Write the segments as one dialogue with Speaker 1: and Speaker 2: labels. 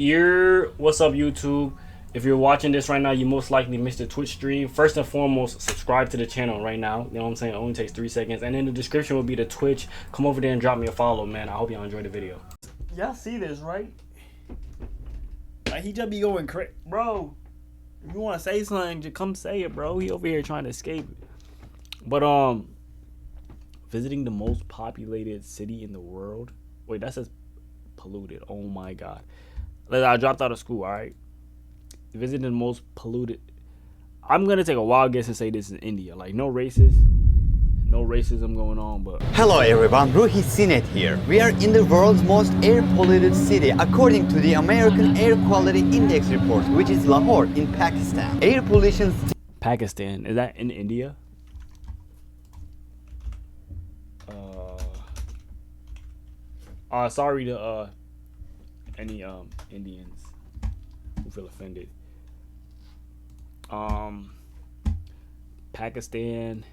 Speaker 1: What's up, YouTube? If you're watching this right now, you most likely missed the Twitch stream. First and foremost, subscribe to the channel right now. You know what I'm saying? It only takes 3 seconds. And in the description will be the Twitch. Come over there and drop me a follow, man. I hope y'all enjoy the video. Y'all see this, right? Like, he just be going crazy. Bro, if you want to say something, just come say it, bro. He over here trying to escape it. But, visiting the most populated city in the world. Wait, that says polluted. Oh, my God. I dropped out of school, all right? Visiting the most polluted. I'm going to take a wild guess and say this is India. Like, no racism going on, but...
Speaker 2: Hello everyone, Ruhi Sinet here. We are in the world's most air polluted city according to the American Air Quality Index report, which is Lahore in Pakistan. Air pollution...
Speaker 1: Pakistan, is that in India? Sorry to any Indians who feel offended. Pakistan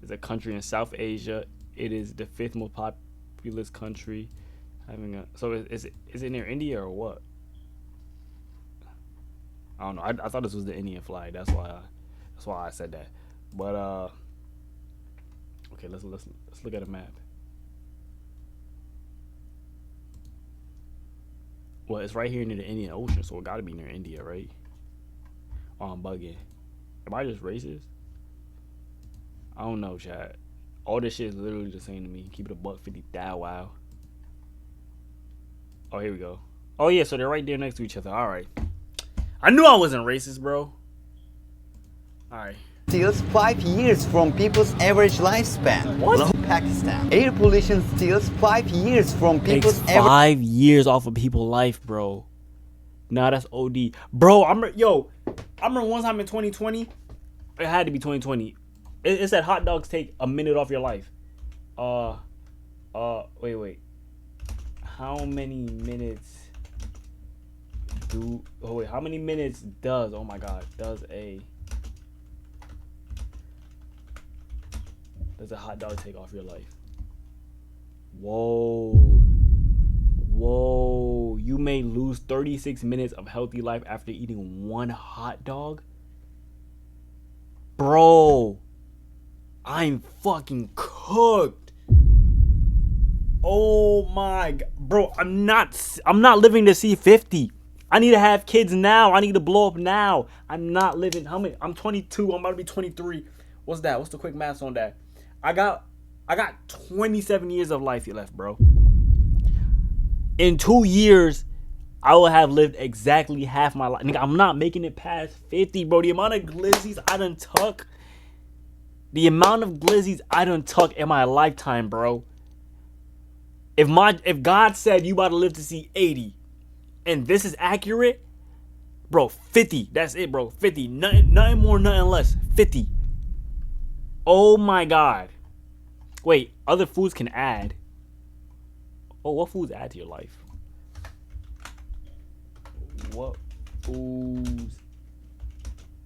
Speaker 1: is a country in South Asia. It is the 5th most populous country. Is it near India or what? I don't know. I thought this was the Indian flag. That's why I said that. But okay, let's look at a map. Well, it's right here near the Indian Ocean, so it gotta be near India, right? Oh, I'm bugging. Am I just racist? I don't know, chat. All this shit is literally the same to me. Keep it a $150. Wow. Oh, here we go. Oh yeah, so they're right there next to each other. All right. I knew I wasn't racist, bro. All right.
Speaker 2: Steals 5 years from people's average lifespan.
Speaker 1: What?
Speaker 2: Pakistan. Air pollution steals 5 years from people's
Speaker 1: average. 5 years off of people's life, bro. Nah, that's OD, bro. I remember one time in 2020. It had to be 2020. It said hot dogs take a minute off your life. Wait. How many minutes how many minutes does, oh my God, does a hot dog take off your life? Whoa, you may lose 36 minutes of healthy life after eating one hot dog? Bro, I'm fucking cooked. Oh my God, bro, I'm not living to see 50. I need to have kids now. I need to blow up now. I'm not living. How many? I'm 22. I'm about to be 23. What's that? What's the quick math on that? I got 27 years of life left, bro. In 2 years, I will have lived exactly half my life. Nigga, I'm not making it past 50, bro. The amount of glizzies I done tuck. The amount of glizzies I done tuck in my lifetime, bro. If God said you about to live to see 80, and this is accurate, bro, 50. That's it, bro. 50. Nothing more, nothing less. 50. Oh my God. Wait, other foods can add. Oh, what foods add to your life? What foods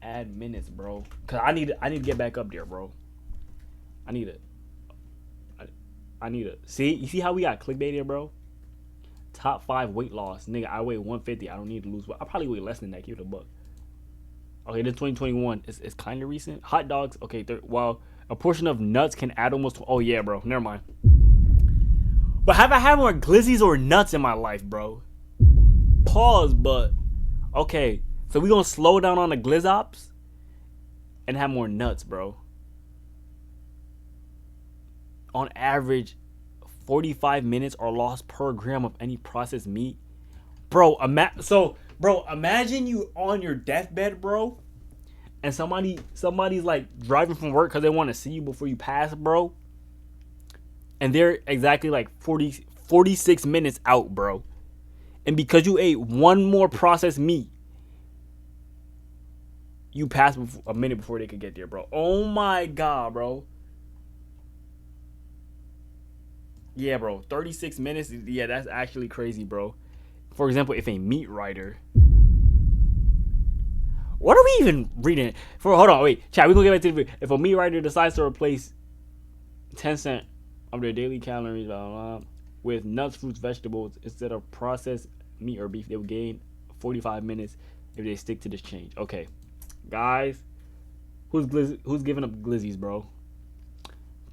Speaker 1: add minutes, bro? Cause I need to get back up there, bro. I need to see. You see how we got clickbaited, bro? Top 5 weight loss, nigga. I weigh 150. I don't need to lose weight. I probably weigh less than that. Keep it a buck. Okay, this 2021 is kind of recent. Hot dogs. Okay, well, a portion of nuts can add almost. Oh yeah, bro. Never mind. But have I had more glizzies or nuts in my life, bro? Pause. But okay, so we gonna slow down on the glizzops and have more nuts, bro. On average, 45 minutes are lost per gram of any processed meat. Bro, imagine you on your deathbed, bro, and somebody's like driving from work because they want to see you before you pass, bro. And they're exactly like 46 minutes out, bro. And because you ate one more processed meat, you passed a minute before they could get there, bro. Oh my God, bro. Yeah, bro. 36 minutes. Yeah, that's actually crazy, bro. For example, if a meat writer. What are we even reading? Hold on, wait. Chat, we're going to get back to the video. If a meat writer decides to replace 10% of their daily calories with nuts, fruits, vegetables instead of processed meat or beef, they will gain 45 minutes if they stick to this change. Okay, guys, who's giving up glizzies, bro?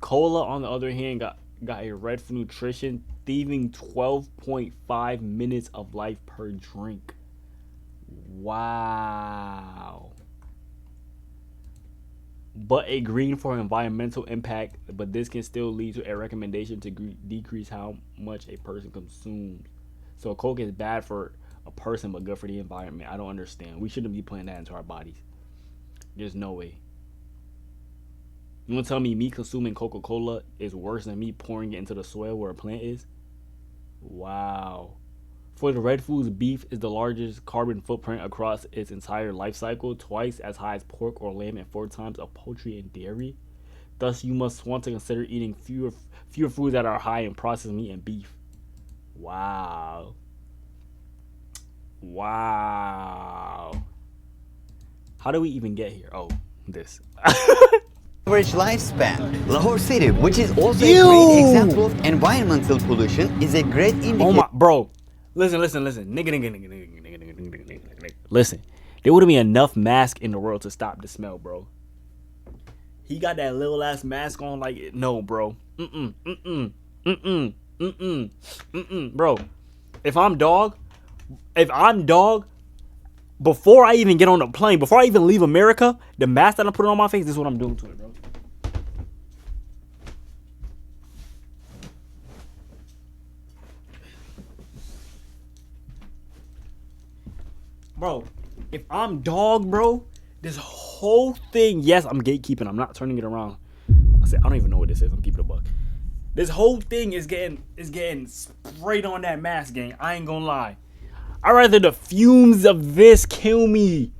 Speaker 1: Cola, on the other hand, got a red for nutrition, thieving 12.5 minutes of life per drink. Wow. But a green for environmental impact, but this can still lead to a recommendation to decrease how much a person consumes. So Coke is bad for a person but good for the environment. I don't understand. We shouldn't be putting that into our bodies. There's no way. You want to tell me consuming Coca-Cola is worse than me pouring it into the soil where a plant is? Wow. For the red foods, beef is the largest carbon footprint across its entire life cycle, twice as high as pork or lamb and 4 times of poultry and dairy. Thus, you must want to consider eating fewer foods that are high in processed meat and beef. Wow. Wow. How do we even get here? Oh, this.
Speaker 2: Average lifespan. Lahore City, which is also a great example of environmental pollution, is a great indicator.
Speaker 1: Oh my, bro. Listen. Nigga. Listen. There wouldn't be enough mask in the world to stop the smell, bro. He got that little ass mask on like, no, bro. Bro, if I'm dog, before I even get on the plane, before I even leave America, the mask that I'm putting on my face, this is what I'm doing to it, bro. Bro, if I'm dog, bro, this whole thing, yes, I'm gatekeeping. I'm not turning it around. I don't even know what this is. I'm keeping a buck. This whole thing is getting sprayed on that mask, gang. I ain't gonna lie. I'd rather the fumes of this kill me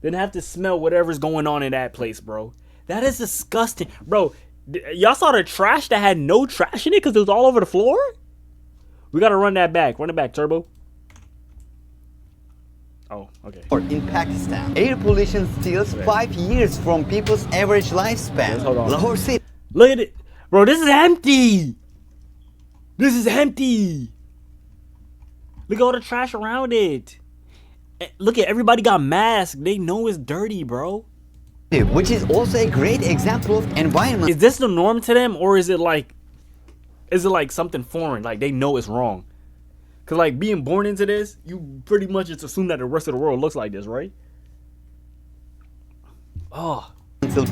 Speaker 1: than have to smell whatever's going on in that place, bro. That is disgusting. Bro, y'all saw the trash that had no trash in it because it was all over the floor? We gotta run that back. Run it back, Turbo. Oh, okay.
Speaker 2: In Pakistan, air pollution steals 5 years from people's average lifespan.
Speaker 1: Hold on.
Speaker 2: Lahore City.
Speaker 1: Look at it. Bro, this is empty. This is empty. Look at all the trash around it. Look at everybody got masks. They know it's dirty, bro.
Speaker 2: Which is also a great example of environment.
Speaker 1: Is this the norm to them, or is it like something foreign? Like they know it's wrong. Cause like being born into this, you pretty much just assume that the rest of the world looks like this, right? Oh.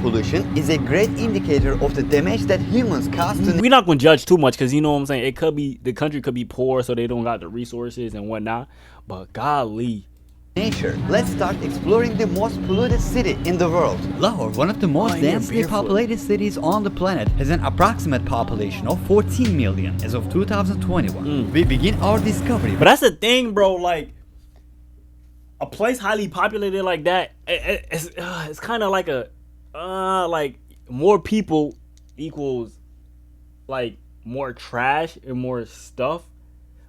Speaker 2: Pollution is a great indicator of the damage that humans cause to
Speaker 1: We're not gonna judge too much, cause you know what I'm saying. It could be the country could be poor, so they don't got the resources and whatnot. But golly,
Speaker 2: nature. Let's start exploring the most polluted city in the world. Lahore, one of the most densely populated cities on the planet, has an approximate population of 14 million as of 2021. We begin our discovery.
Speaker 1: But that's the thing, bro. Like a place highly populated like that, it's kind of like a like more people equals like more trash and more stuff.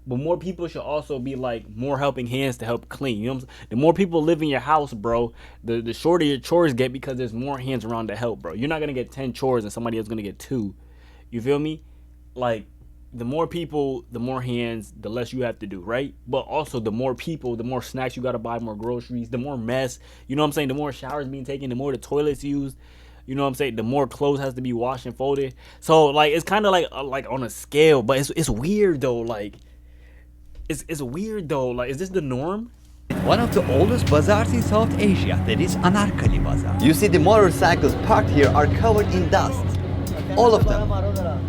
Speaker 1: But more people should also be like more helping hands to help clean. You know what I'm saying? The more people live in your house, bro, the shorter your chores get because there's more hands around to help, bro. You're not gonna get 10 chores and somebody else is gonna get 2. You feel me? Like the more people, the more hands, the less you have to do, right? But also the more people, the more snacks you gotta buy, more groceries, the more mess. You know what I'm saying? The more showers being taken, the more the toilets used. You know what I'm saying? The more clothes has to be washed and folded. So like it's kind of like on a scale, but it's weird though. Like it's weird though. Like is this the norm?
Speaker 2: One of the oldest bazaars in South Asia, that is Anarkali Bazaar. You see the motorcycles parked here are covered in dust. All of them.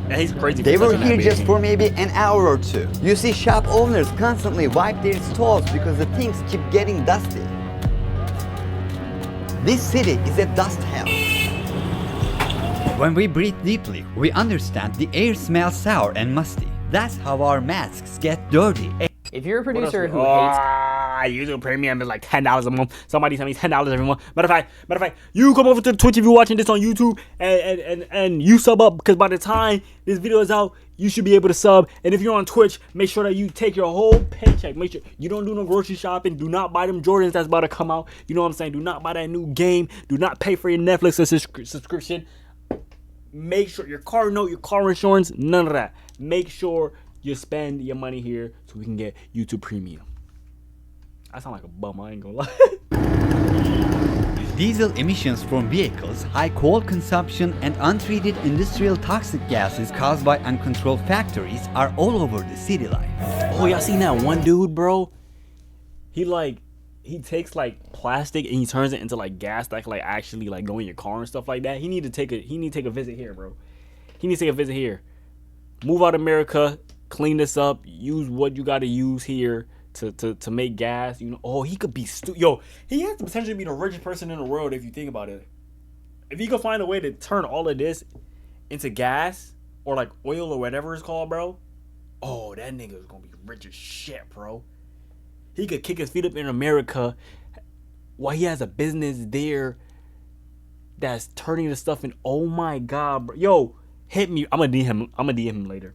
Speaker 1: Yeah, he's crazy.
Speaker 2: They were here just for maybe an hour or 2. You see shop owners constantly wipe their stalls because the things keep getting dusty. This city is a dust hell. When we breathe deeply, we understand the air smells sour and musty. That's how our masks get dirty.
Speaker 3: If you're a producer who hates
Speaker 1: YouTube Premium is like $10 a month. Somebody tell me $10 every month. Matter of fact, you come over to Twitch if you're watching this on YouTube and you sub up, because by the time this video is out, you should be able to sub. And if you're on Twitch, make sure that you take your whole paycheck. Make sure you don't do no grocery shopping. Do not buy them Jordans that's about to come out. You know what I'm saying? Do not buy that new game. Do not pay for your Netflix subscription. Make sure your car note, your car insurance, none of that. Make sure you spend your money here so we can get YouTube Premium. I sound like a bum, I ain't gonna lie.
Speaker 2: Diesel emissions from vehicles, high coal consumption, and untreated industrial toxic gases caused by uncontrolled factories are all over the city life.
Speaker 1: Oh, y'all seen that one dude, bro? He takes like plastic and he turns it into like gas that can like actually like go in your car and stuff like that. He need to take a visit here, bro. He needs to take a visit here. Move out of America, clean this up, use what you gotta use here to make gas. You know, oh, he could be yo, he has to potentially be the richest person in the world if you think about it. If he could find a way to turn all of this into gas or like oil or whatever it's called, bro. Oh, that nigga is gonna be rich as shit, bro. He could kick his feet up in America while he has a business there that's turning the stuff in. Oh my god, bro. Yo, hit me. I'm gonna DM him later.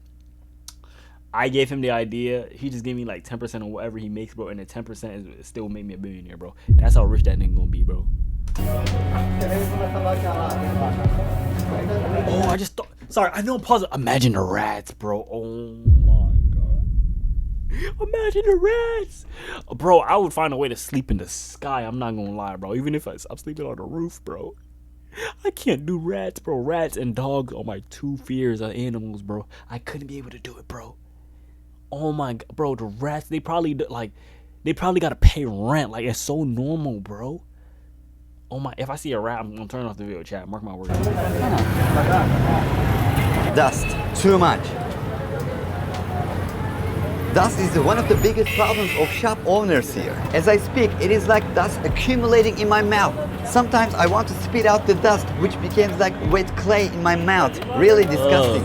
Speaker 1: I gave him the idea. He just gave me like 10% of whatever he makes, bro. And the 10% is still made me a billionaire, bro. That's how rich that nigga gonna be, bro. Oh, I just thought. Sorry, I know I'm pausing. Imagine the rats, bro. Oh my god. Imagine the rats. Bro, I would find a way to sleep in the sky. I'm not gonna lie, bro. Even if I'm sleeping on the roof, bro. I can't do rats, bro. Rats and dogs are my two fears of animals, bro. I couldn't be able to do it, bro. Oh my god, bro. The rats, they probably gotta pay rent. Like, it's so normal, bro. Oh my, if I see a rat, I'm gonna turn off the video chat. Mark my words.
Speaker 2: Dust. Too much. Dust is one of the biggest problems of shop owners here. As I speak, it is like dust accumulating in my mouth. Sometimes I want to spit out the dust, which becomes like wet clay in my mouth. Really disgusting.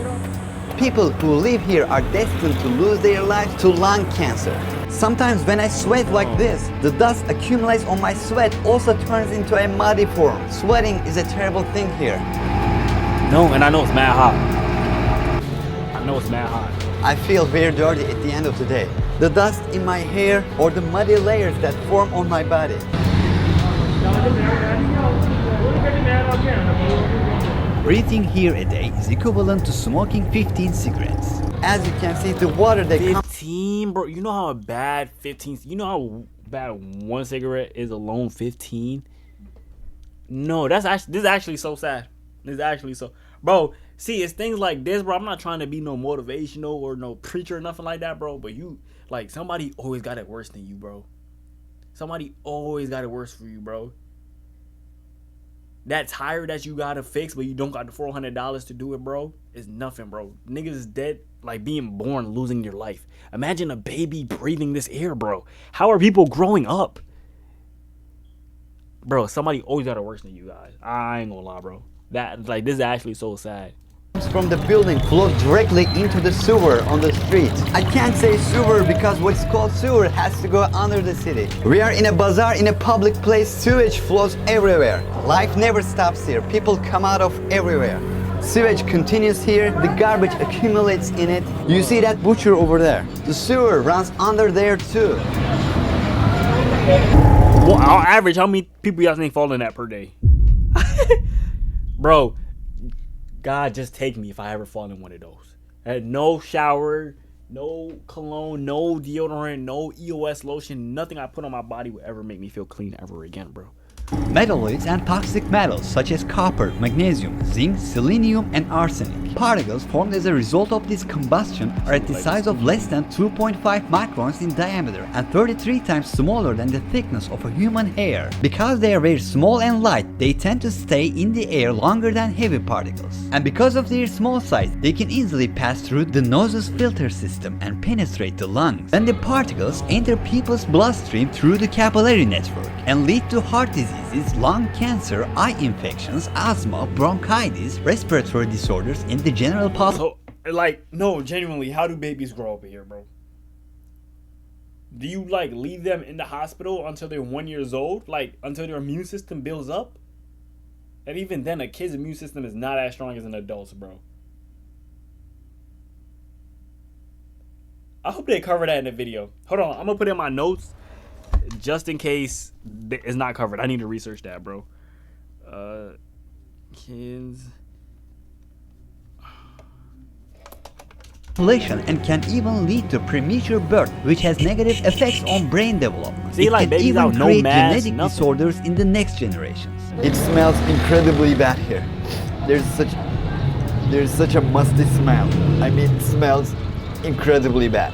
Speaker 2: People who live here are destined to lose their lives to lung cancer. Sometimes when I sweat like this, the dust accumulates on my sweat, also turns into a muddy form. Sweating is a terrible thing here.
Speaker 1: No, and I know it's mad hot. I know it's mad hot.
Speaker 2: I feel very dirty at the end of the day. The dust in my hair or the muddy layers that form on my body. Breathing here a day is equivalent to smoking 15 cigarettes. As you can see, the water that
Speaker 1: 15, bro. You know how bad 15. You know how bad one cigarette is alone. 15. No, this is actually so sad. This is actually so, bro. See, it's things like this, bro. I'm not trying to be no motivational or no preacher or nothing like that, bro. But you, like, somebody always got it worse than you, bro. Somebody always got it worse for you, bro. That tire that you gotta fix, but you don't got the $400 to do it, bro, is nothing, bro. Niggas is dead, like being born, losing your life. Imagine a baby breathing this air, bro. How are people growing up? Bro, somebody always got it worse than you guys. I ain't gonna lie, bro. That, like, this is actually so sad.
Speaker 2: From the building flows directly into the sewer on the street. I can't say sewer because what's called sewer has to go under the city. We are in a bazaar in a public place. Sewage flows everywhere. Life never stops here. People come out of everywhere. Sewage continues here. The garbage accumulates in it. You see that butcher over there? The sewer runs under there too.
Speaker 1: Well, on average, how many people y'all think fall in that per day? Bro, God, just take me if I ever fall in one of those. I had no shower, no cologne, no deodorant, no EOS lotion. Nothing I put on my body would ever make me feel clean ever again, bro.
Speaker 2: Metalloids and toxic metals such as copper, magnesium, zinc, selenium, and arsenic. Particles formed as a result of this combustion are at the size of less than 2.5 microns in diameter and 33 times smaller than the thickness of a human hair. Because they are very small and light, they tend to stay in the air longer than heavy particles. And because of their small size, they can easily pass through the nose's filter system and penetrate the lungs. Then the particles enter people's bloodstream through the capillary network and lead to heart diseases, lung cancer, eye infections, asthma, bronchitis, respiratory disorders in the general population.
Speaker 1: So, like, no, genuinely, how do babies grow up here, bro? Do you, like, leave them in the hospital until they're 1 year old? Like, until their immune system builds up? And even then, a kid's immune system is not as strong as an adult's, bro. I hope they cover that in the video. Hold on, I'm gonna put it in my notes just in case it's not covered. I need to research that, bro. Kids
Speaker 2: population and can even lead to premature birth, which has negative effects on brain development.
Speaker 1: See,
Speaker 2: it
Speaker 1: like
Speaker 2: can
Speaker 1: babies
Speaker 2: even
Speaker 1: out, no
Speaker 2: create
Speaker 1: mask,
Speaker 2: genetic
Speaker 1: nothing.
Speaker 2: disorders in the next generations.
Speaker 4: It smells incredibly bad here. There's such a musty smell. I mean, it smells incredibly bad.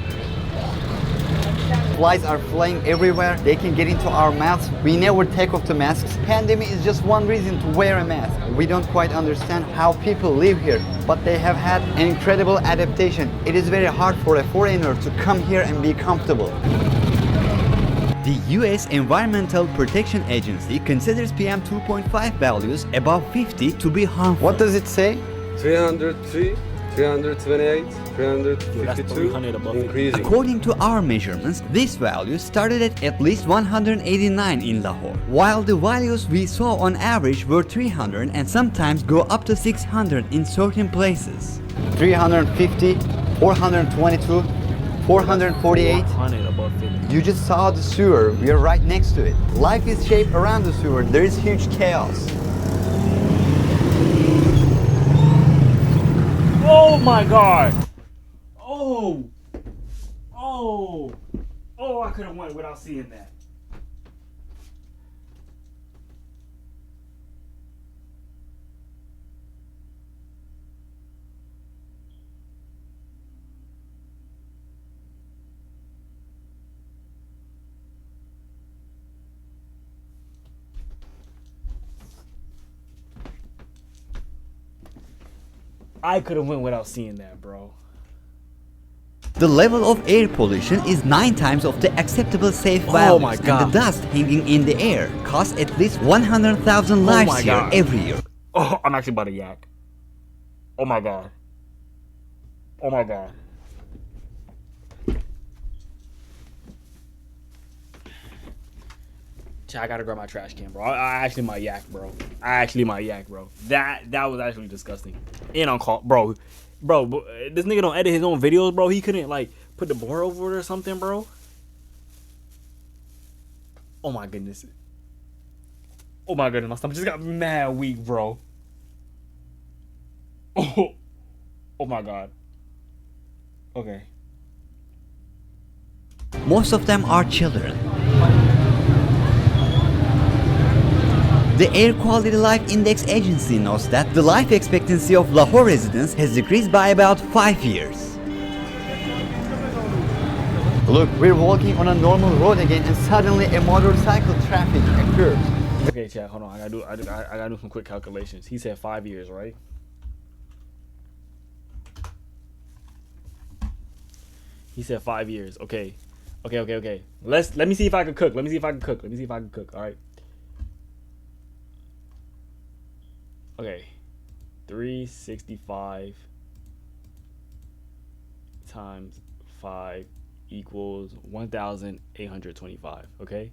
Speaker 4: Flies are flying everywhere. They can get into our mouths. We never take off the masks. Pandemic is just one reason to wear a mask. We don't quite understand how people live here, but they have had an incredible adaptation. It is very hard for a foreigner to come here and be comfortable.
Speaker 2: The US Environmental Protection Agency considers PM 2.5 values above 50 to be harmful.
Speaker 4: What does it say?
Speaker 5: 303, 328,
Speaker 1: That's
Speaker 5: 352,
Speaker 1: 300 above it.
Speaker 5: increasing.
Speaker 2: According to our measurements, this value started at least 189 in Lahore, while the values we saw on average were 300 and sometimes go up to 600 in certain places.
Speaker 4: 350, 422, 448.
Speaker 1: 100 above 50.
Speaker 4: You just saw the sewer. We are right next to it. Life is shaped around the sewer. There is huge chaos.
Speaker 1: Oh my god! Oh, I could have went without seeing that. I could have went without seeing that, bro.
Speaker 2: The level of air pollution is 9 times of the acceptable safe values,
Speaker 1: my
Speaker 2: and
Speaker 1: God.
Speaker 2: the dust hanging in the air costs at least 100,000 lives
Speaker 1: my
Speaker 2: here
Speaker 1: God.
Speaker 2: every year.
Speaker 1: Oh, I'm actually about to yak. Oh my god. Oh my god. I gotta grab my trash can, bro. I actually might yak, bro. That was actually disgusting. And on call, bro. This nigga don't edit his own videos, bro. He couldn't like put the bar over it or something, bro. Oh my goodness. My stomach just got mad weak, bro. Oh my god. Okay.
Speaker 2: Most of them are children. The Air Quality Life Index Agency notes that the life expectancy of Lahore residents has decreased by about 5 years.
Speaker 4: Look, we're walking on a normal road again and suddenly a motorcycle traffic occurs.
Speaker 1: Okay, chat, hold on. I gotta do some quick calculations. He said 5 years, right? He said 5 years. Okay. Let me see if I can cook. All right. Okay. 365 times 5 equals 1,825. Okay.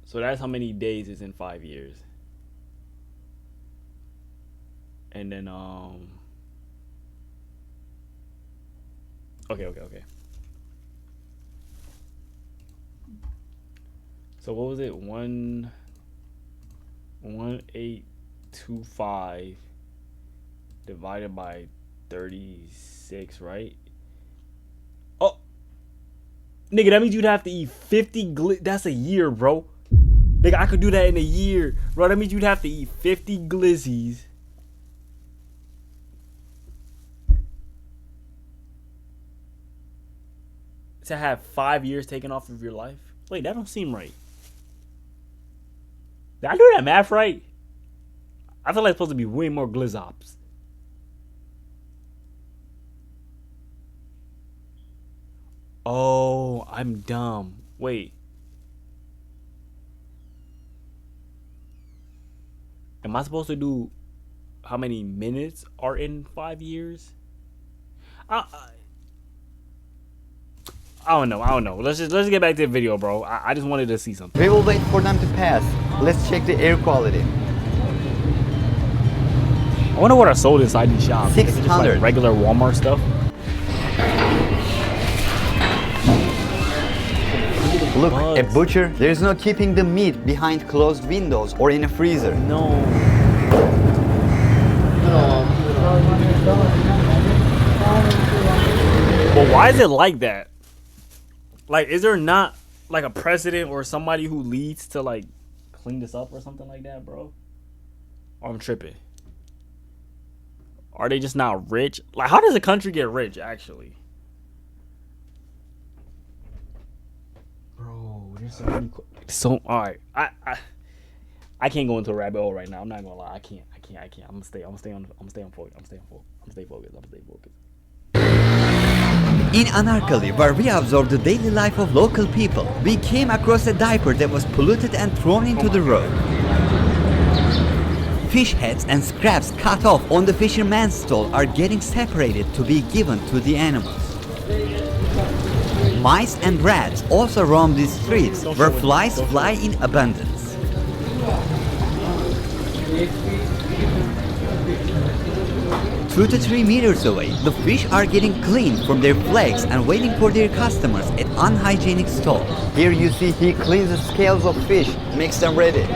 Speaker 1: So that's how many days is in 5 years. And then okay. So what was it? 1825 divided by 36, right? Oh, nigga, that means you'd have to eat 50 that's a year, bro. Nigga, I could do that in a year, bro. That means you'd have to eat 50 glizzies. To have 5 years taken off of your life? Wait, that don't seem right. Did I do that math right? I feel like it's supposed to be way more glizzops. Oh, I'm dumb. Wait. Am I supposed to do how many minutes are in 5 years? I don't know. Let's just get back to the video, bro. I just wanted to see something.
Speaker 4: We will wait for them to pass. Let's check the air quality.
Speaker 1: I wonder what are sold inside these shops. Is it just
Speaker 4: 600.
Speaker 1: like regular Walmart stuff?
Speaker 4: Look, a
Speaker 1: Bugs.
Speaker 4: butcher. There is no keeping the meat behind closed windows or in a freezer.
Speaker 1: No. But why is it like that? Like, is there not like a president or somebody who leads to like clean this up or something like that, bro? Or I'm tripping. Are they just not rich? Like, how does a country get rich, actually? Bro, there's so many. All right, I can't go into a rabbit hole right now. I'm not gonna lie. I can't. I'm gonna stay focused.
Speaker 2: In Anarkali, where we observed the daily life of local people, we came across a diaper that was polluted and thrown into the road. Fish heads and scraps cut off on the fisherman's stall are getting separated to be given to the animals. Mice and rats also roam these streets, where flies fly in abundance. 2 to 3 meters away, the fish are getting cleaned from their flags and waiting for their customers at unhygienic stalls.
Speaker 4: Here you see he cleans the scales of fish, makes them ready.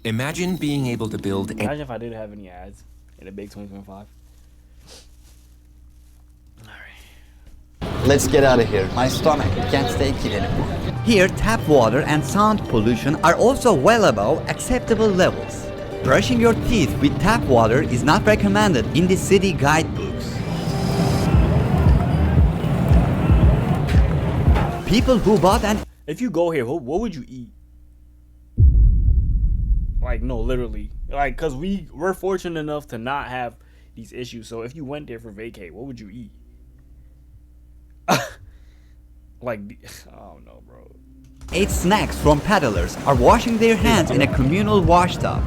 Speaker 6: Imagine being able to build
Speaker 1: Imagine if I didn't have any ads in a big 2025.
Speaker 4: Let's get out of here. My stomach can't take it anymore.
Speaker 2: Here, tap water and sound pollution are also well above acceptable levels. Brushing your teeth with tap water is not recommended in the city guidebooks. People who bought an
Speaker 1: If you go here, what would you eat? Like, no, literally. Like, cause we're fortunate enough to not have these issues. So if you went there for vacay, what would you eat? Like, I don't know, bro.
Speaker 2: 8 snacks from paddlers are washing their hands in a communal washtub.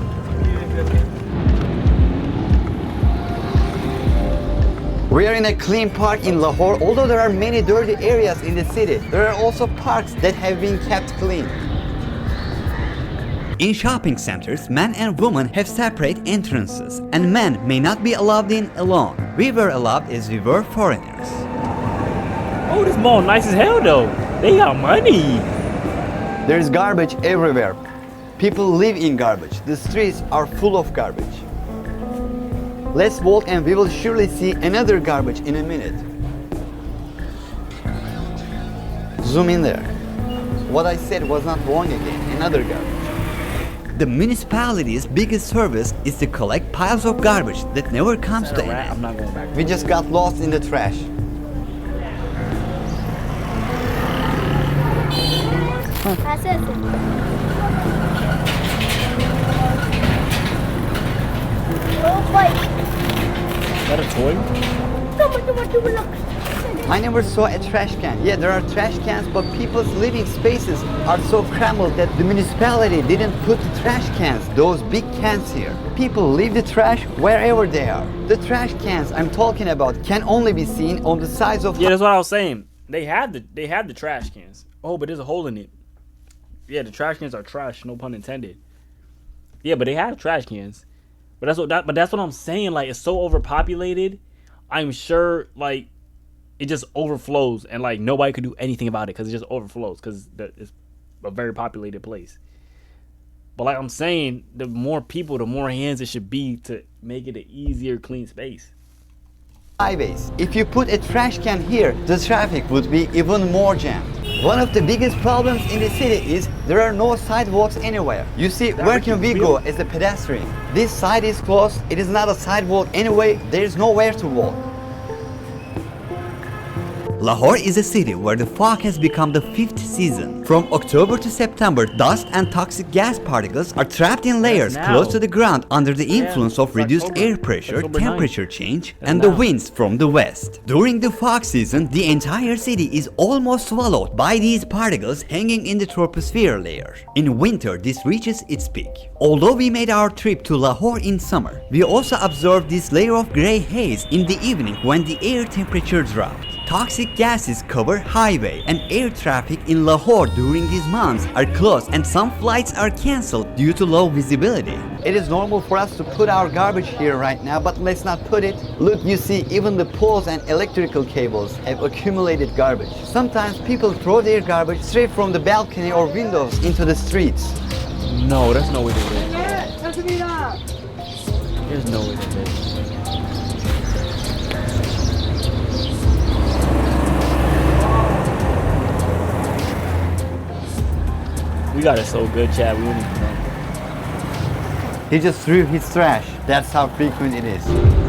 Speaker 4: We are in a clean park in Lahore. Although there are many dirty areas in the city, there are also parks that have been kept clean.
Speaker 2: In shopping centers, men and women have separate entrances, and men may not be allowed in alone. We were allowed as we were foreigners.
Speaker 1: Oh, this mall nice as hell though. They got money.
Speaker 4: There's garbage everywhere. People live in garbage. The streets are full of garbage. Let's walk and we will surely see another garbage in a minute. Zoom in there. What I said was not wrong again. Another garbage.
Speaker 2: The municipality's biggest service is to collect piles of garbage that never comes to an
Speaker 1: I'm
Speaker 2: end.
Speaker 1: not going back.
Speaker 4: We just got lost in the trash.
Speaker 1: Is that a toy?
Speaker 4: I never saw a trash can. Yeah, there are trash cans, but people's living spaces are so crammed that the municipality didn't put trash cans, those big cans here. People leave the trash wherever they are. The trash cans I'm talking about can only be seen on the sides of...
Speaker 1: Yeah, that's what I was saying. They had the trash cans. Oh, but there's a hole in it. Yeah, the trash cans are trash, no pun intended. Yeah, but they have trash cans. But that's what I'm saying. Like, it's so overpopulated. I'm sure, like, it just overflows, and like nobody could do anything about it because it just overflows because it's a very populated place. But like I'm saying, the more people, the more hands it should be to make it an easier, clean space.
Speaker 4: highways. If you put a trash can here, the traffic would be even more jammed. One of the biggest problems in the city is there are no sidewalks anywhere. You see, where can we go as a pedestrian? This side is closed, it is not a sidewalk anyway, there is nowhere to walk.
Speaker 2: Lahore is a city where the fog has become the 5th season. From October to September, dust and toxic gas particles are trapped in layers close to the ground under the influence of reduced air pressure, temperature change, and the winds from the west. During the fog season, the entire city is almost swallowed by these particles hanging in the troposphere layer. In winter, this reaches its peak. Although we made our trip to Lahore in summer, we also observed this layer of grey haze in the evening when the air temperature dropped. Toxic gases cover highway and air traffic in Lahore during these months are closed and some flights are cancelled due to low visibility.
Speaker 4: It is normal for us to put our garbage here right now, but let's not put it. Look, you see, even the poles and electrical cables have accumulated garbage. Sometimes people throw their garbage straight from the balcony or windows into the streets.
Speaker 1: No, that's no way to do it. There's no way to do it. We got it so good, Chad. We wouldn't even know.
Speaker 4: He just threw his trash. That's how frequent it is.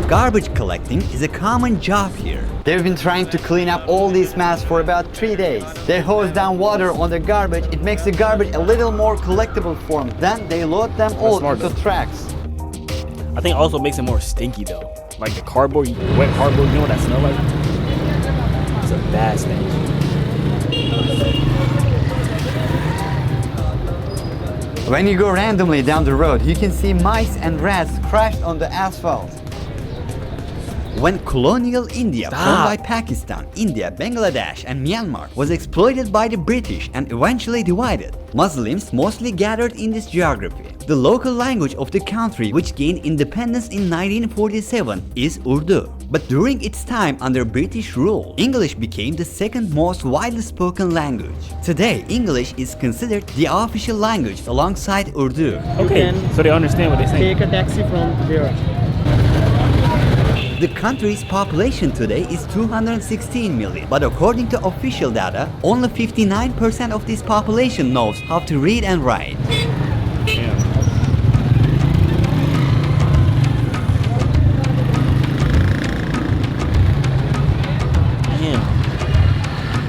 Speaker 2: Garbage collecting is a common job here.
Speaker 4: They've been trying to clean up all these masks for about 3 days. They hose down water on the garbage. It makes the garbage a little more collectible form. Then they load them all
Speaker 1: smart,
Speaker 4: into
Speaker 1: though.
Speaker 4: trucks.
Speaker 1: I think it also makes it more stinky though. Like the cardboard, wet cardboard, you know what that smell like? It's a bad stench.
Speaker 4: When you go randomly down the road, you can see mice and rats crashed on the asphalt.
Speaker 2: When colonial India,
Speaker 1: Stop.
Speaker 2: formed by Pakistan, India, Bangladesh and Myanmar, was exploited by the British and eventually divided, Muslims mostly gathered in this geography. The local language of the country, which gained independence in 1947, is Urdu. But during its time under British rule, English became the second most widely spoken language. Today, English is considered the official language alongside Urdu.
Speaker 1: Okay, so they understand what they're saying.
Speaker 3: Take a taxi from there.
Speaker 2: The country's population today is 216 million, but according to official data, only 59% of this population knows how to read and write.
Speaker 1: Damn.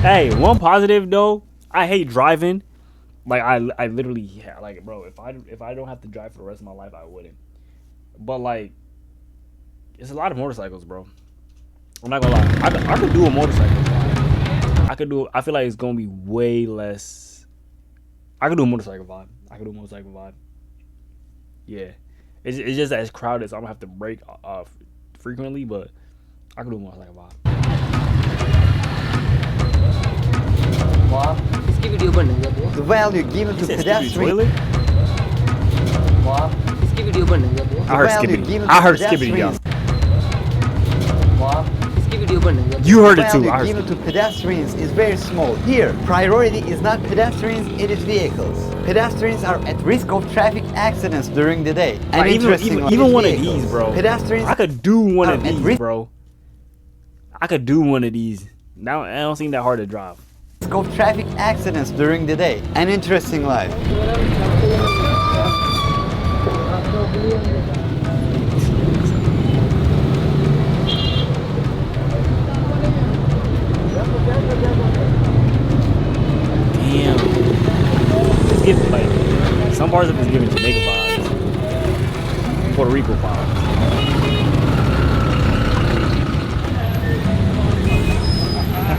Speaker 1: Hey, one positive though, I hate driving. Like I literally, yeah, like bro, if I don't have to drive for the rest of my life, I wouldn't. But like, it's a lot of motorcycles, bro. I'm not gonna lie, I could do a motorcycle vibe. I feel like it's gonna be way less. I could do a motorcycle vibe. Yeah, it's just that it's crowded, so I'm gonna have to brake frequently, but I could do a motorcycle vibe.
Speaker 3: इसकी video बननी है वो
Speaker 4: The value given to pedestrians.
Speaker 1: Toilet?
Speaker 3: इसकी video बननी है वो
Speaker 1: I heard
Speaker 4: value
Speaker 1: skibbity.
Speaker 4: given
Speaker 1: I
Speaker 4: to
Speaker 1: heard skibbity, y'all.
Speaker 4: pedestrians.
Speaker 3: इसकी video बननी है
Speaker 1: You heard it too.
Speaker 4: Value
Speaker 1: I heard
Speaker 4: given
Speaker 1: skibbity.
Speaker 4: to pedestrians is very small. Here, priority is not pedestrians, it is vehicles. Pedestrians are at risk of traffic accidents during the day. And
Speaker 1: Like,
Speaker 4: interestingly,
Speaker 1: even
Speaker 4: it's
Speaker 1: one of
Speaker 4: vehicles.
Speaker 1: these, bro.
Speaker 4: Pedestrians
Speaker 1: I could do one of
Speaker 4: are at
Speaker 1: these,
Speaker 4: risk
Speaker 1: bro. I could do one of these. Now it don't seem that hard to drive.
Speaker 4: of traffic accidents during the day. An interesting life.
Speaker 1: Damn. It's giving like some parts of it's giving Jamaica vibes, Puerto Rico vibes.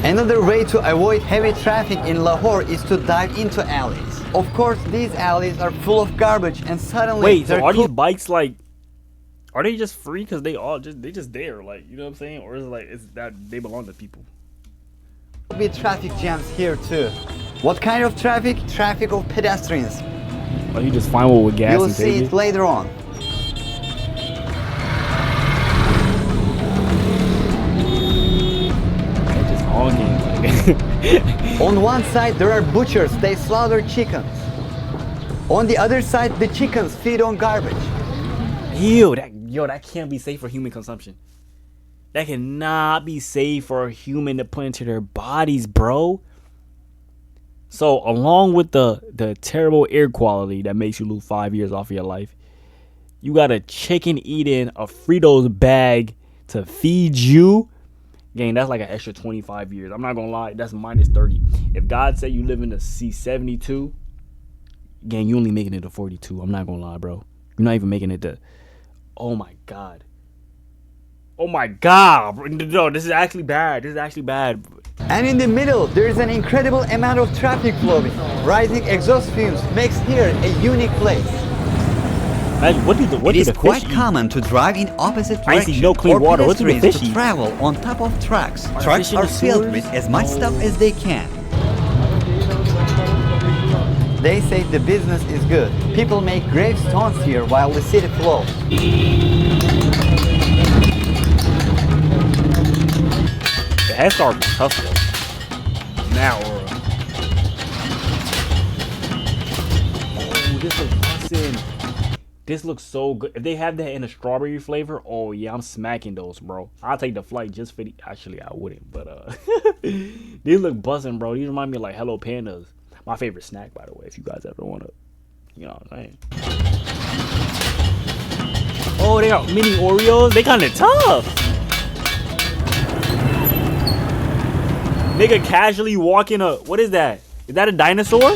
Speaker 4: Another way to avoid heavy traffic in Lahore is to dive into alleys. Of course, these alleys are full of garbage and suddenly
Speaker 1: Wait, so
Speaker 4: they're
Speaker 1: are these bikes like? Are they just free because they just there, like, you know what I'm saying, or is it like it's that they belong to people?
Speaker 4: could be traffic jams here too. What kind of traffic? Traffic of pedestrians.
Speaker 1: Or you just find one with gas
Speaker 4: You will
Speaker 1: and
Speaker 4: see
Speaker 1: take
Speaker 4: it later on.
Speaker 1: They're just honking. Like.
Speaker 4: On one side there are butchers, they slaughter chickens. On the other side the chickens feed on garbage.
Speaker 1: Ew, that can't be safe for human consumption. That cannot be safe for a human to put into their bodies, bro. So along with the terrible air quality that makes you lose 5 years off of your life, you got a chicken eating a Fritos bag to feed you. Gang, that's like an extra 25 years. I'm not gonna lie, that's minus 30. If God said you live in the C72, gang, you only making it to 42. I'm not gonna lie, bro. You're not even making it to. Oh my god. Oh my god. No, this is actually bad. This is actually bad.
Speaker 4: And in the middle there is an incredible amount of traffic flowing. Rising exhaust fumes makes here a unique place.
Speaker 1: Man, what
Speaker 2: It
Speaker 1: do
Speaker 2: is
Speaker 1: the
Speaker 2: quite
Speaker 1: fish eat?
Speaker 2: common to drive in opposite
Speaker 1: I see
Speaker 2: directions
Speaker 1: no clean
Speaker 2: or
Speaker 1: water. What do the
Speaker 2: pedestrians
Speaker 1: fish
Speaker 2: to
Speaker 1: eat?
Speaker 2: travel on top of trucks.
Speaker 1: Are
Speaker 2: Trucks
Speaker 1: fish in
Speaker 2: are
Speaker 1: the
Speaker 2: filled
Speaker 1: sewers?
Speaker 2: with as much stuff as they can.
Speaker 4: They say the business is good. People make gravestones here while the city flows.
Speaker 1: The headstart was tough though. Now, oh, this looks awesome. This looks so good. If they have that in a strawberry flavor, oh yeah, I'm smacking those, bro. I'll take the flight just for the. Actually, I wouldn't, but these look bussin', bro. These remind me of like Hello Pandas. My favorite snack, by the way, if you guys ever want to, you know what I'm saying. Oh, they got mini Oreos. They kind of tough. Nigga casually walking a, what is that? Is that a dinosaur?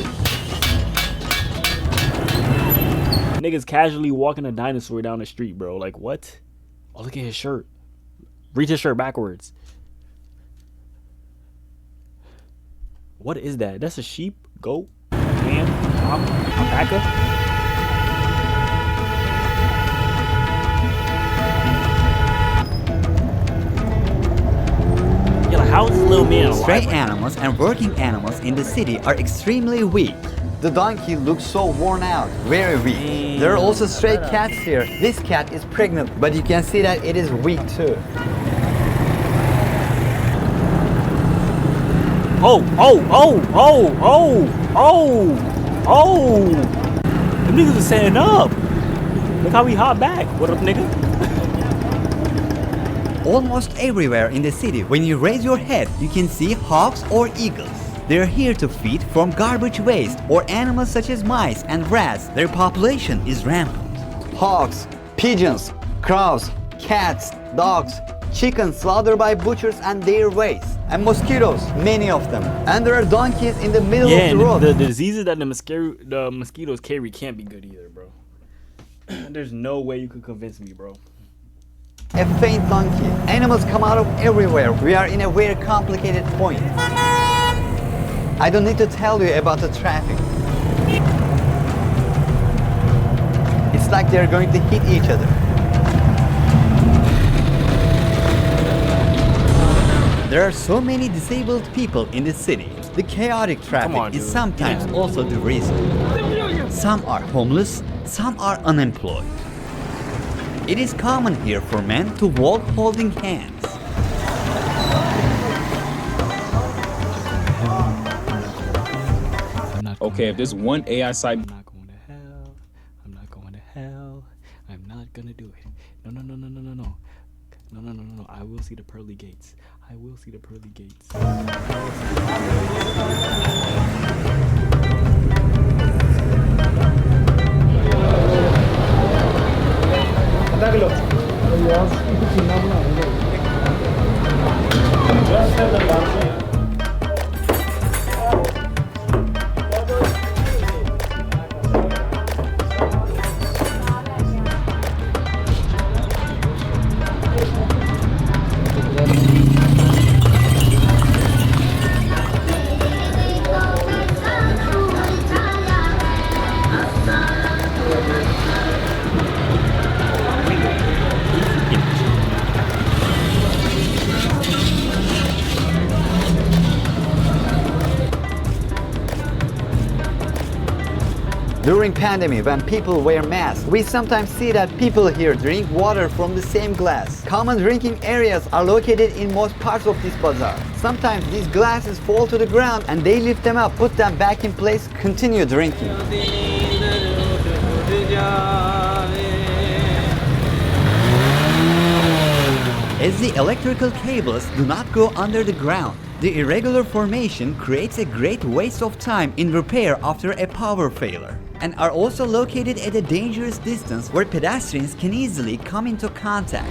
Speaker 1: Niggas casually walking a dinosaur down the street, bro. Like, what? Oh, look at his shirt. Reach his shirt backwards. What is that? That's a sheep? Goat? Man? Alpaca? Yeah, like, how is this little man alive?
Speaker 2: Stray animals and working animals in the city are extremely weak.
Speaker 4: The donkey looks so worn out, very weak. There are also stray cats here. This cat is pregnant, but you can see that it is weak too.
Speaker 1: Oh! Them niggas are setting up. Look how we hop back. What up, nigga?
Speaker 2: Almost everywhere in the city, when you raise your head, you can see hawks or eagles. They're here to feed from garbage waste or animals such as mice and rats. Their population is rampant.
Speaker 4: Hawks, pigeons, crows, cats, dogs, chickens slaughtered by butchers and their waste. And mosquitoes, many of them. And there are donkeys in the middle of the road.
Speaker 1: The diseases that the mosquitoes carry can't be good either, bro. There's no way you could convince me, bro.
Speaker 4: A faint donkey. Animals come out of everywhere. We are in a very complicated point. I don't need to tell you about the traffic. It's like they're going to hit each other.
Speaker 2: There are so many disabled people in the city. The chaotic traffic is sometimes also the reason. Some are homeless, some are unemployed. It is common here for men to walk holding hands.
Speaker 7: Okay, if there's one AI site.
Speaker 1: I'm not going to hell. I'm not going to hell. I'm not gonna do it. No. No. I will see the pearly gates. I will see the pearly gates.
Speaker 4: During pandemic, when people wear masks, we sometimes see that people here drink water from the same glass. Common drinking areas are located in most parts of this bazaar. Sometimes these glasses fall to the ground and they lift them up, put them back in place, continue drinking.
Speaker 2: As the electrical cables do not go under the ground, the irregular formation creates a great waste of time in repair after a power failure, and are also located at a dangerous distance where pedestrians can easily come into contact.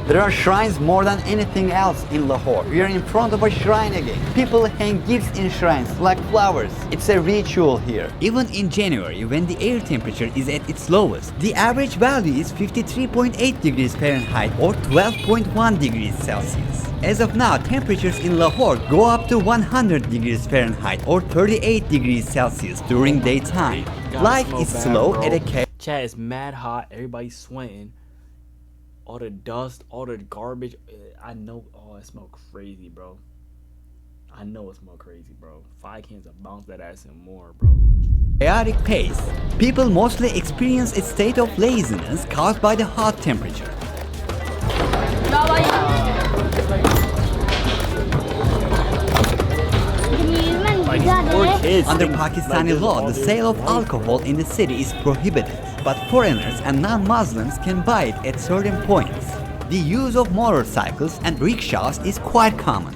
Speaker 4: There are shrines more than anything else in Lahore. We are in front of a shrine again. People hang gifts in shrines like flowers. It's a ritual here.
Speaker 2: Even in January, when the air temperature is at its lowest, the average value is 53.8 degrees Fahrenheit or 12.1 degrees Celsius. As of now, temperatures in Lahore go up to 100 degrees Fahrenheit or 38 degrees Celsius during daytime. Life is slow at a
Speaker 1: Chat is mad hot. Everybody's sweating. All the dust, all the garbage. I know. Oh, it smells crazy, bro. I know it smells crazy, bro. 5 cans of bounce that ass and more, bro.
Speaker 2: chaotic pace. People mostly experience a state of laziness caused by the hot temperature. Under Pakistani law, the sale of alcohol in the city is prohibited, but foreigners and non-Muslims can buy it at certain points. the use of motorcycles and rickshaws is quite common.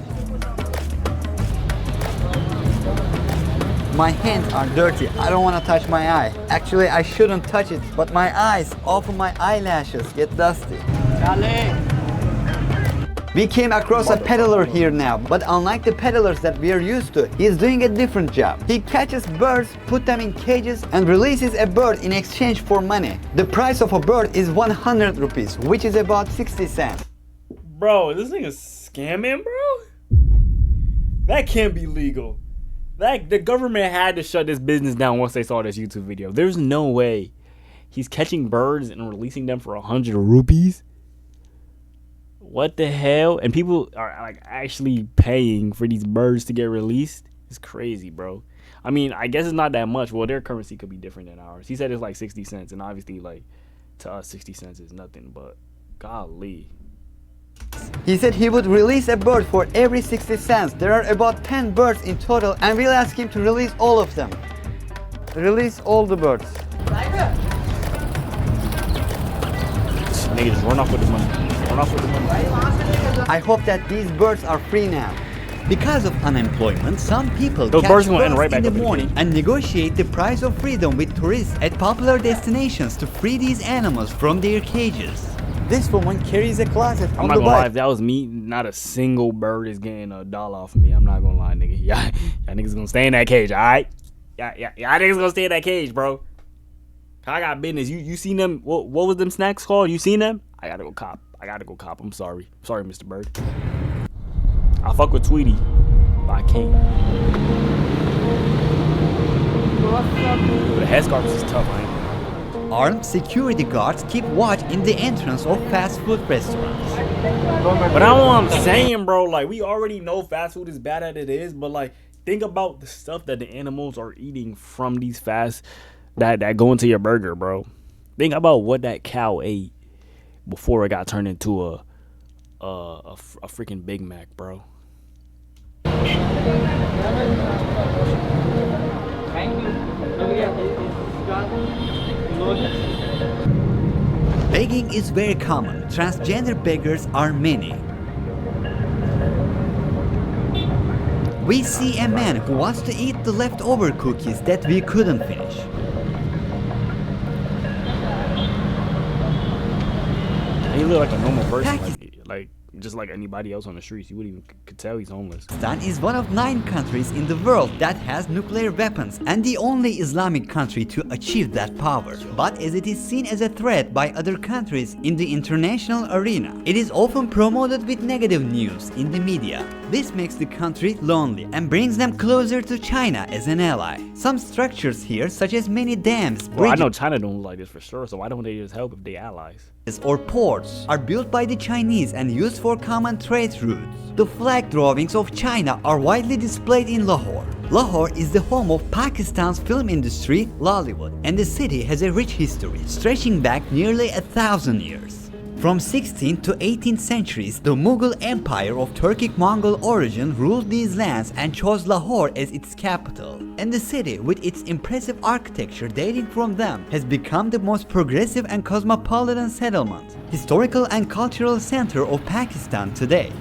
Speaker 4: My hands are dirty. I don't want to touch my eye. Actually, I shouldn't touch it, but my eyes, off of my eyelashes, get dusty. We came across a peddler here now, but unlike the peddlers that we are used to, he is doing a different job. He catches birds, put them in cages, and releases a bird in exchange for money. The price of a bird is 100 rupees, which is about 60 cents.
Speaker 1: Bro, this nigga's scamming, bro? That can't be legal. The government had to shut this business down once they saw this YouTube video. There's no way he's catching birds and releasing them for 100 rupees. What the hell? And people are like actually paying for these birds to get released. It's crazy, bro. I mean, I guess it's not that much. Well, their currency could be different than ours. He said it's like 60 cents, and obviously, like, to us, 60 cents is nothing, but golly.
Speaker 4: He said he would release a bird for every 60 cents. There are about 10 birds in total, and we'll ask him to release all of them. Release all the birds.
Speaker 1: Nigga, just run off with the money. Run off with the money.
Speaker 4: I hope that these birds are free now.
Speaker 2: Because of unemployment, some people
Speaker 1: Those
Speaker 2: catch
Speaker 1: birds gonna end
Speaker 2: birds
Speaker 1: right back
Speaker 2: in
Speaker 1: up
Speaker 2: the
Speaker 1: in the
Speaker 2: morning
Speaker 1: cage.
Speaker 2: and negotiate the price of freedom with tourists at popular destinations to free these animals from their cages.
Speaker 4: This woman carries a closet
Speaker 1: I'm
Speaker 4: on
Speaker 1: not
Speaker 4: the
Speaker 1: gonna lie,
Speaker 4: bike.
Speaker 1: if that was me, not a single bird is getting $1 off of me. I'm not gonna lie, nigga. Y'all niggas gonna stay in that cage, alright? Y'all niggas gonna stay in that cage, bro. I got business. You seen them? What was them snacks called? You seen them? I gotta go cop. I'm sorry. Sorry, Mr. Bird. I fuck with Tweety, but I can't. But the headscarf is tough, man.
Speaker 2: Armed security guards keep watch in the entrance of fast food restaurants.
Speaker 1: But I know what I'm saying, bro. Like, we already know fast food is bad as it is, but like, think about the stuff that the animals are eating from these that go into your burger, bro. Think about what that cow ate before it got turned into a freaking Big Mac, bro.
Speaker 2: Begging is very common. Transgender beggars are many. We see a man who wants to eat the leftover cookies that we couldn't finish.
Speaker 1: He look like a normal person, like just like anybody else on the streets. You wouldn't even could tell he's homeless.
Speaker 2: Pakistan is one of 9 countries in the world that has nuclear weapons and the only Islamic country to achieve that power. But as it is seen as a threat by other countries in the international arena, it is often promoted with negative news in the media. This makes the country lonely and brings them closer to China as an ally. Some structures here, such as many dams,
Speaker 1: Well, I
Speaker 2: bridges,
Speaker 1: know China don't look like this for sure, so why don't they just help if they allies?
Speaker 2: or ports are built by the Chinese and used for common trade routes. The flag drawings of China are widely displayed in Lahore. Lahore is the home of Pakistan's film industry, Bollywood, and the city has a rich history, stretching back nearly 1,000 years. From 16th to 18th centuries, the Mughal Empire of Turkic-Mongol origin ruled these lands and chose Lahore as its capital. And the city, with its impressive architecture dating from them, has become the most progressive and cosmopolitan settlement, historical and cultural center of Pakistan today.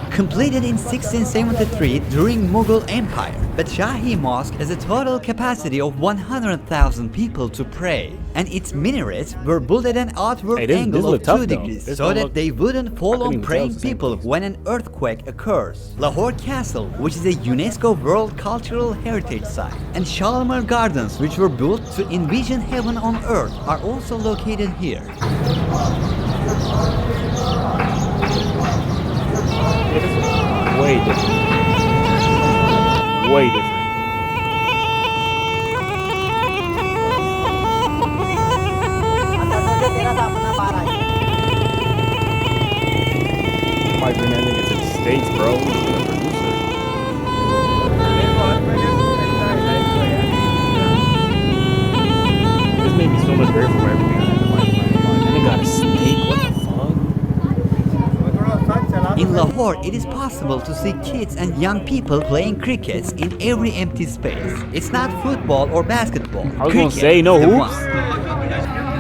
Speaker 2: Completed in 1673 during Mughal Empire, the Shahi Mosque has a total capacity of 100,000 people to pray, and its minarets were built at an outward
Speaker 1: Hey, this
Speaker 2: angle
Speaker 1: look
Speaker 2: of
Speaker 1: tough,
Speaker 2: 2
Speaker 1: though.
Speaker 2: degrees
Speaker 1: This
Speaker 2: so
Speaker 1: don't
Speaker 2: that
Speaker 1: look-
Speaker 2: they wouldn't
Speaker 1: I
Speaker 2: fall
Speaker 1: couldn't
Speaker 2: on
Speaker 1: even tell
Speaker 2: praying
Speaker 1: it's the same
Speaker 2: people
Speaker 1: place.
Speaker 2: when an earthquake occurs. Lahore Castle, which is a UNESCO World Cultural Heritage Site, and Shalimar Gardens, which were built to envision heaven on earth, are also located here.
Speaker 1: Way different. Way different. Might bring that nigga to the States, bro. He's a producer. This made me so much grateful for everything I had to buy. And it got a snake. What the fuck?
Speaker 2: In Lahore, it is possible to see kids and young people playing crickets in every empty space. It's not football or basketball.
Speaker 1: I was gonna
Speaker 2: Cricket
Speaker 1: say, no
Speaker 2: is the
Speaker 1: hoops.
Speaker 2: one.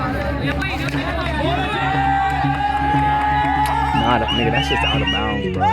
Speaker 1: Nah, that's just out of bounds, bro.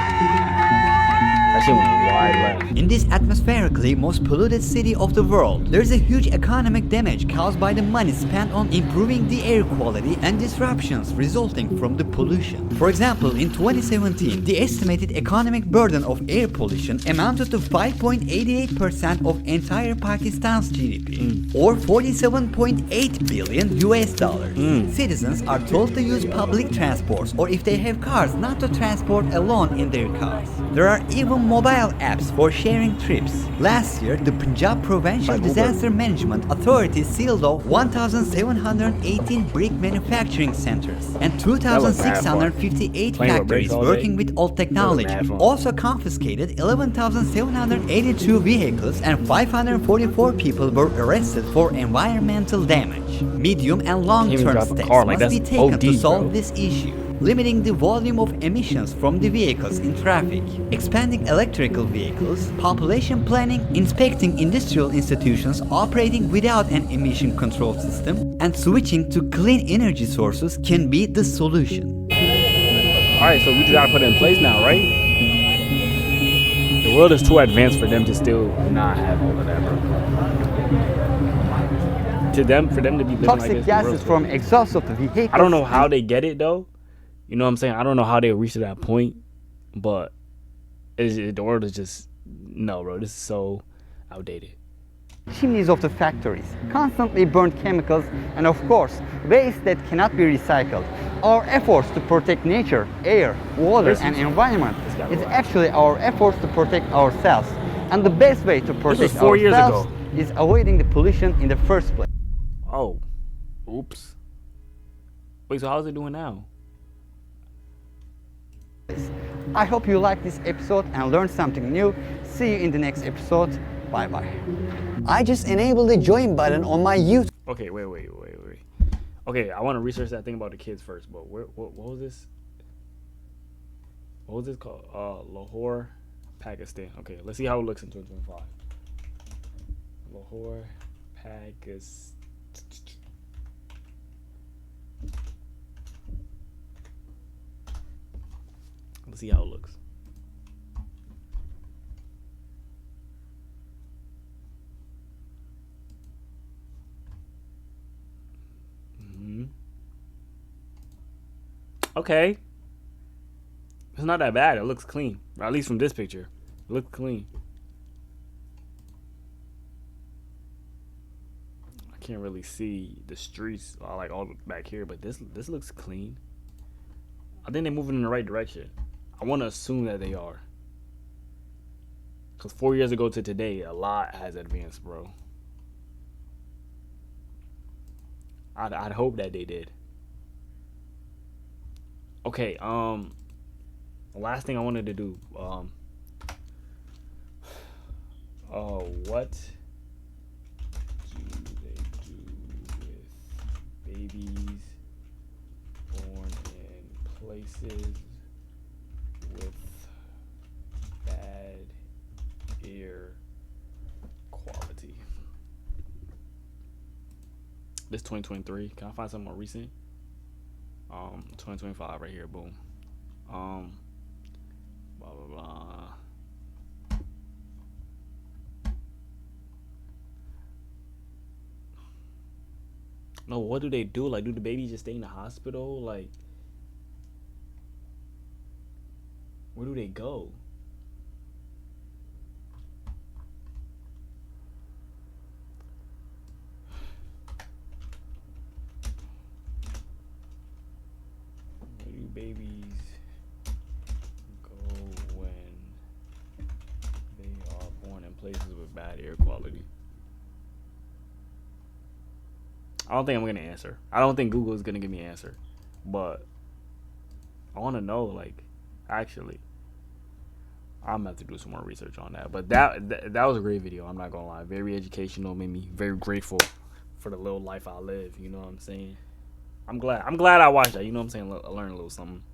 Speaker 1: That shit went wide left.
Speaker 2: In this atmospherically most polluted city of the world, there's a huge economic damage caused by the money spent on improving the air quality and disruptions resulting from the pollution. For example, in 2017, the estimated economic burden of air pollution amounted to 5.88% of entire Pakistan's GDP, or 47.8 billion US dollars. Citizens are told to use public transports, or if they have cars, not to transport alone in their cars. There are even mobile apps for sharing trips. Last year, the Punjab Provincial Disaster Management Authority sealed off 1,718 brick manufacturing centers and 2,658 factories working with old technology. Also confiscated 11,782 vehicles and 544 people were arrested for environmental damage. Medium and long-term steps must be taken to solve this issue. Limiting the volume of emissions from the vehicles in traffic, expanding electrical vehicles, population planning, inspecting industrial institutions operating without an emission control system, and switching to clean energy sources can be the solution.
Speaker 1: Alright, so we just gotta put it in place now, right? The world is too advanced for them to still not have all of that, bro. For them to be living like
Speaker 4: Toxic
Speaker 1: this,
Speaker 4: gases from exhaust of the vehicles.
Speaker 1: I don't know how they get it though. You know what I'm saying? I don't know how they reach to that point, but the world is just no, bro. This is so outdated.
Speaker 4: Chimneys of the factories, constantly burned chemicals, and of course, waste that cannot be recycled. Our efforts to protect nature, air, water, and environment is actually our efforts to protect ourselves. And the best way to protect
Speaker 1: 4 years
Speaker 4: ourselves
Speaker 1: ago.
Speaker 4: is avoiding the pollution in the first place.
Speaker 1: Oh, oops. Wait, so how's it doing now?
Speaker 4: I hope you liked this episode and learned something new. See you in the next episode. Bye bye. I just enabled the join button on my YouTube.
Speaker 1: Okay, wait. Okay, I want to research that thing about the kids first, but what was this? What was this called? Lahore, Pakistan. Okay, let's see how it looks in 2025. Lahore, Pakistan. Let's see how it looks. Okay. It's not that bad. It looks clean. Or at least from this picture. It looks clean. I can't really see the streets like all back here, but this looks clean. I think they're moving in the right direction. I want to assume that they are. Because 4 years ago to today, a lot has advanced, bro. I'd hope that they did. Okay, the last thing I wanted to do, what do they do with babies born in places with bad air quality? This 2023. Can I find something more recent? 2025 right here. Boom. Blah blah blah. No, what do they do? Like, do the babies just stay in the hospital? Like, where do they go? Where do babies go when they are born in places with bad air quality? I don't think I'm gonna answer. I don't think Google is gonna give me an answer, but I want to know. Like, actually, I'm gonna have to do some more research on that. But that was a great video. I'm not gonna lie. Very educational. Made me very grateful for the little life I live. You know what I'm saying? I'm glad I watched that. You know what I'm saying? I learned a little something.